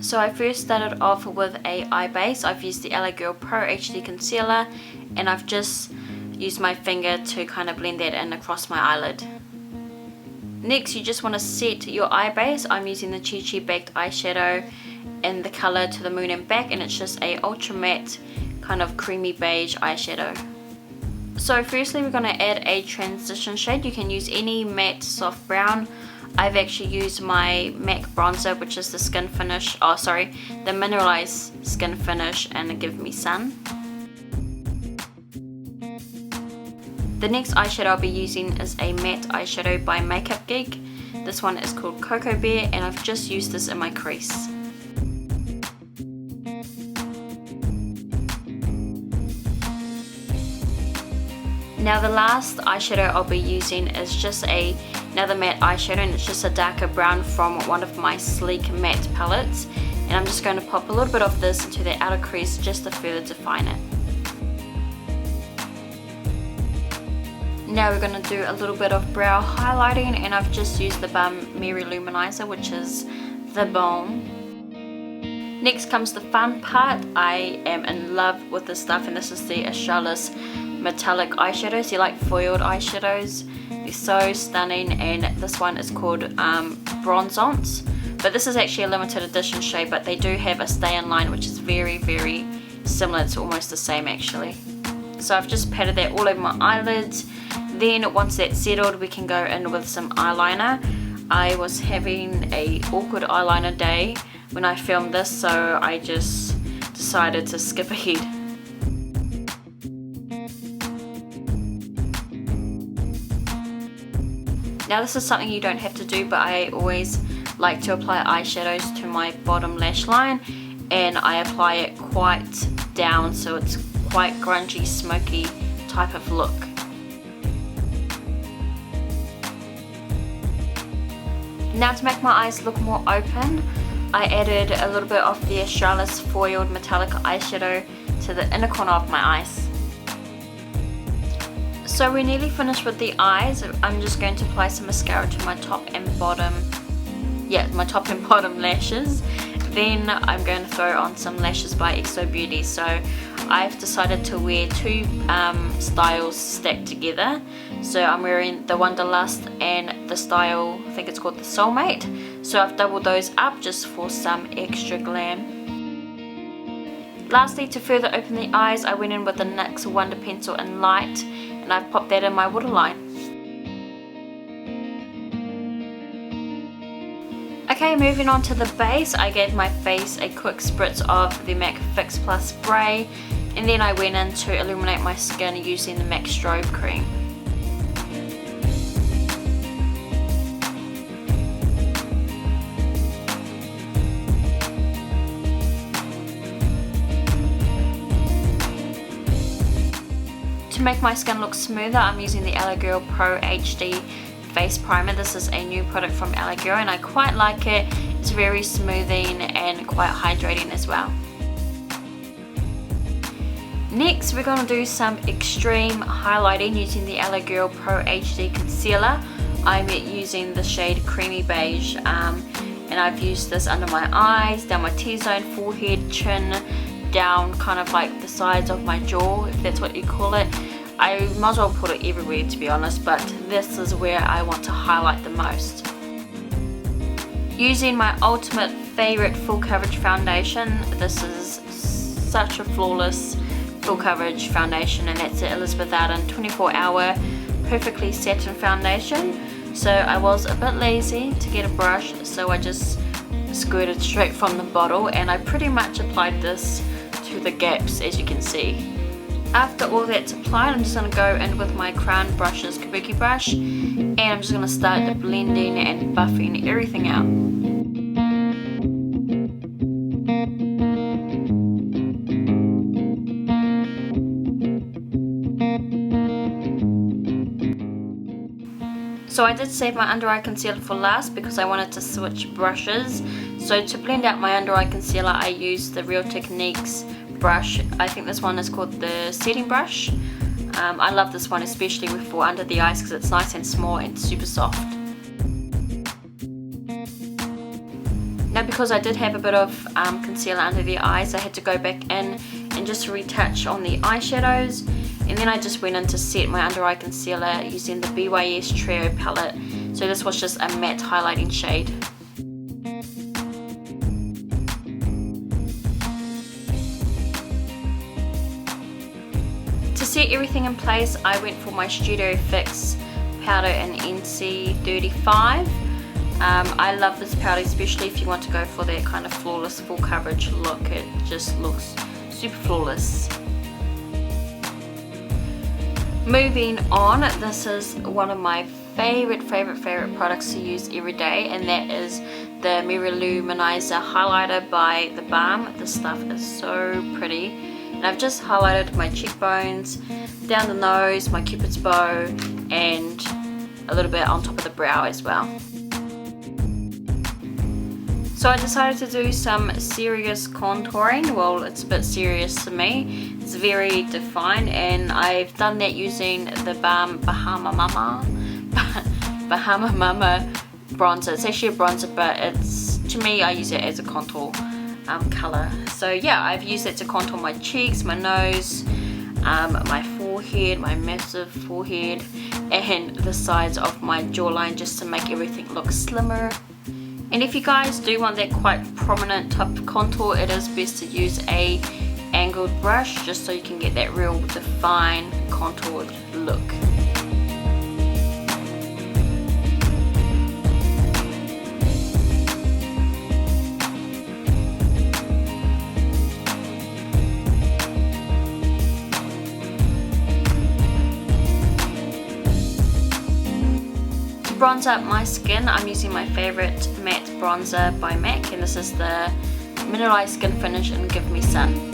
So I first started off with a eye base. I've used the Lardeelabelle Pro HD Concealer, and I've just used my finger to kind of blend that in across my eyelid. Next, you just want to set your eye base. I'm using the Chi Chi Baked eyeshadow in the colour To the Moon and Back, and it's just a ultra matte kind of creamy beige eyeshadow. So firstly, we're going to add a transition shade. You can use any matte soft brown. I've actually used my MAC bronzer, which is the skin finish, the mineralized skin finish and Give Me Sun. The next eyeshadow I'll be using is a matte eyeshadow by Makeup Geek. This one is called Cocoa Bear, and I've just used this in my crease. Now the last eyeshadow I'll be using is just another matte eyeshadow, and it's just a darker brown from one of my Sleek matte palettes, and I'm just going to pop a little bit of this into the outer crease just to further define it. Now we're going to do a little bit of brow highlighting, and I've just used the Balm Mary Luminizer, which is the Balm. Next comes the fun part. I am in love with this stuff, and this is the Australis metallic eyeshadows. You like foiled eyeshadows? They're so stunning, and this one is called Bronzance, but this is actually a limited edition shade, but they do have a stay in line which is very, very similar. It's almost the same actually. So I've just patted that all over my eyelids. Then once that's settled, we can go in with some eyeliner. I was having a awkward eyeliner day when I filmed this, so I just decided to skip ahead. Now this is something you don't have to do, but I always like to apply eyeshadows to my bottom lash line, and I apply it quite down so it's quite grungy, smoky type of look. Now to make my eyes look more open, I added a little bit of the Australis foiled metallic eyeshadow to the inner corner of my eyes. So we're nearly finished with the eyes. I'm just going to apply some mascara to my top and bottom lashes. Then I'm going to throw on some lashes by Beauties. So I've decided to wear two styles stacked together. So I'm wearing the Wanderlust and the style, I think it's called the Soulmate. So I've doubled those up just for some extra glam. Lastly, to further open the eyes, I went in with the NYX Wonder Pencil in Light, and I've popped that in my waterline. Okay, moving on to the base, I gave my face a quick spritz of the MAC Fix Plus spray, and then I went in to illuminate my skin using the MAC Strobe Cream. To make my skin look smoother, I'm using the Lardeelabelle Pro HD Face Primer. This is a new product from Lardeelabelle, and I quite like it. It's very smoothing and quite hydrating as well. Next, we're going to do some extreme highlighting using the Lardeelabelle Pro HD Concealer. I'm using the shade Creamy Beige, and I've used this under my eyes, down my T-zone, forehead, chin, down kind of like the sides of my jaw, if that's what you call it. I might as well put it everywhere, to be honest, but this is where I want to highlight the most. Using my ultimate favorite full coverage foundation, this is such a flawless full coverage foundation, and that's the Elizabeth Arden 24-hour perfectly satin foundation. So I was a bit lazy to get a brush, so I just squirted straight from the bottle, and I pretty much applied this to the gaps, as you can see. After all that's applied, I'm just going to go in with my Crown Brushes Kabuki brush, and I'm just going to start blending and buffing everything out. So I did save my under eye concealer for last because I wanted to switch brushes. So to blend out my under eye concealer, I used the Real Techniques brush. I think this one is called the setting brush. I love this one especially for under the eyes because it's nice and small and super soft. Now Now because I did have a bit of concealer under the eyes, I had to go back in and just retouch on the eyeshadows, and then I just went in to set my under eye concealer using the BYS Trio palette. So this was just a matte highlighting shade. To set everything in place, I went for my Studio Fix powder in NC35. I love this powder, especially if you want to go for that kind of flawless full coverage look. It just looks super flawless. Moving on, this is one of my favorite products to use every day, and that is the Mirror Luminizer highlighter by The Balm. This stuff is so pretty, and I've just highlighted my cheekbones, down the nose, my cupid's bow, and a little bit on top of the brow as well. So I decided to do some serious contouring. Well, it's a bit serious to me. It's very defined, and I've done that using the Balm Bahama Mama bronzer. It's actually a bronzer, but it's, to me, I use it as a contour color. So yeah, I've used it to contour my cheeks, my nose, my forehead, my massive forehead, and the sides of my jawline, just to make everything look slimmer. And if you guys do want that quite prominent type of contour, it is best to use a angled brush, just so you can get that real defined contoured look. Bronze up my skin, I'm using my favorite matte bronzer by MAC, and this is the Mineralized Skin Finish in Give Me Sun.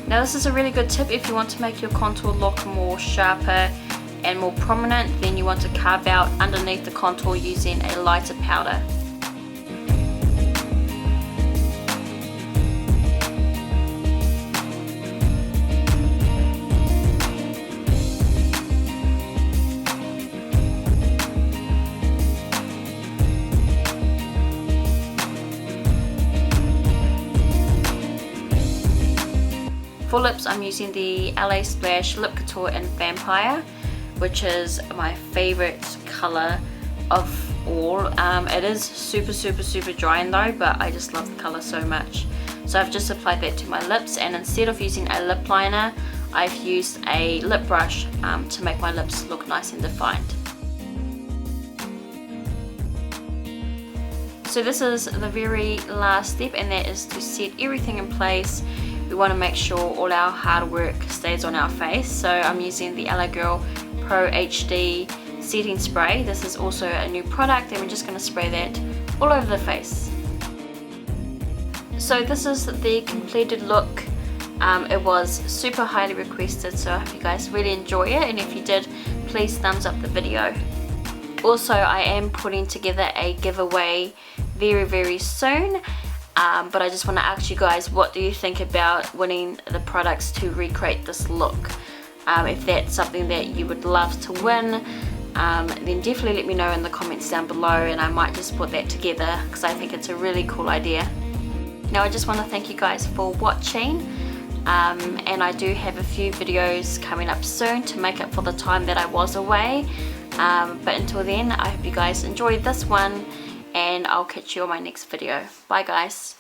Now this is a really good tip if you want to make your contour look more sharper and more prominent, then you want to carve out underneath the contour using a lighter powder. For lips, I'm using the LA Splash Lip Couture in Vampire, which is my favorite color of all. It is super drying though, but I just love the color so much. So I've just applied that to my lips, and instead of using a lip liner, I've used a lip brush to make my lips look nice and defined. So this is the very last step, and that is to set everything in place. We want to make sure all our hard work stays on our face. So I'm using the LA Girl Pro HD setting spray. This is also a new product, and we're just going to spray that all over the face. So this is the completed look. It was super highly requested, so I hope you guys really enjoy it, and if you did, please thumbs up the video. Also, I am putting together a giveaway very soon. But I just want to ask you guys, what do you think about winning the products to recreate this look? If that's something that you would love to win, then definitely let me know in the comments down below, and I might just put that together because I think it's a really cool idea. Now I just want to thank you guys for watching, and I do have a few videos coming up soon to make up for the time that I was away, but until then, I hope you guys enjoyed this one, and I'll catch you on my next video. Bye guys.